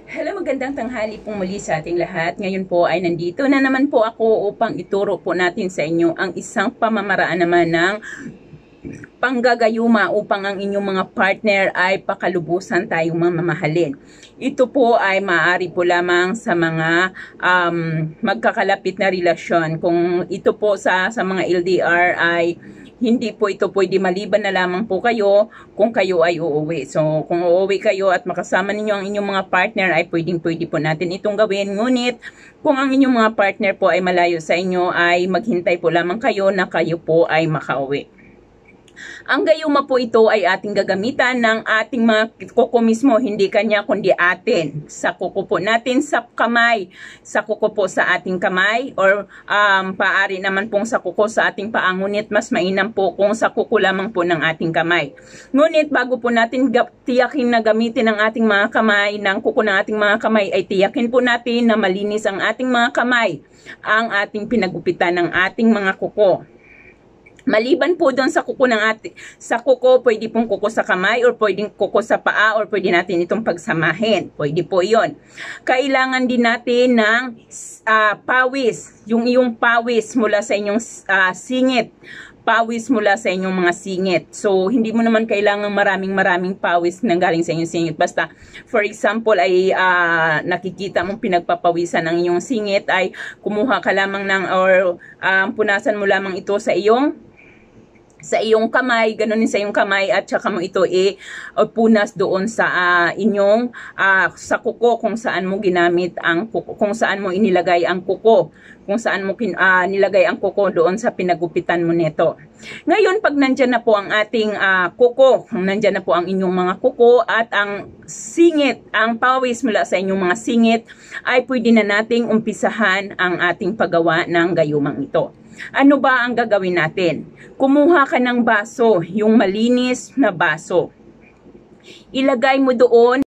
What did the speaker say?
Hello, magandang tanghali po muli sa ating lahat. Ngayon po ay nandito na naman po ako upang ituro po natin sa inyo ang isang pamamaraan naman ng panggagayuma upang ang inyong mga partner ay pakalubusan tayong mamahalin. Ito po ay maaari po lamang sa mga magkakalapit na relasyon. Kung ito po sa mga LDR ay hindi po ito pwede, maliban na lamang po kayo kung kayo ay uuwi. So, kung uuwi kayo at makasama ninyo ang inyong mga partner ay pwede po natin itong gawin. Ngunit, kung ang inyong mga partner po ay malayo sa inyo ay maghintay po lamang kayo na kayo po ay makauwi. Ang gayuma po ito ay ating gagamitan ng ating mga kuko mismo, hindi kanya kundi atin. Sa kuko po natin sa kamay, sa kuko po sa ating kamay, or paari naman pong sa kuko sa ating paa, ngunit mas mainam po kung sa kuko lamang po ng ating kamay. Ngunit bago po natin tiyakin na gamitin ang ating mga kamay, ng kuko ng ating mga kamay, ay tiyakin po natin na malinis ang ating mga kamay, ang ating pinagupitan ng ating mga kuko. Maliban po doon sa kuko sa kuko, pwede pong kuko sa kamay or pwedeng kuko sa paa or pwede natin itong pagsamahin. Pwede po 'yon. Kailangan din natin ng pawis, yung iyong pawis mula sa inyong singit. Pawis mula sa inyong mga singit. So, hindi mo naman kailangan maraming pawis nang galing sa inyong singit. Basta, for example, ay nakikita mong pinagpapawisan ng inyong singit, ay kumuha ka lamang ng, or punasan mo lamang ito sa iyong kamay, ganun din sa iyong kamay, at saka mo ito punas doon sa inyong sa kuko, kung saan mo ginamit ang kuko, kung saan mo inilagay ang kuko, kung saan mo nilagay ang kuko doon sa pinagupitan mo nito. Ngayon, pag nandyan na po ang ating kuko, nandyan na po ang inyong mga kuko at ang singit, ang pawis mula sa inyong mga singit, ay pwede na nating umpisahan ang ating paggawa ng gayumang ito. Ano ba ang gagawin natin? Kumuha ka ng baso, yung malinis na baso. Ilagay mo doon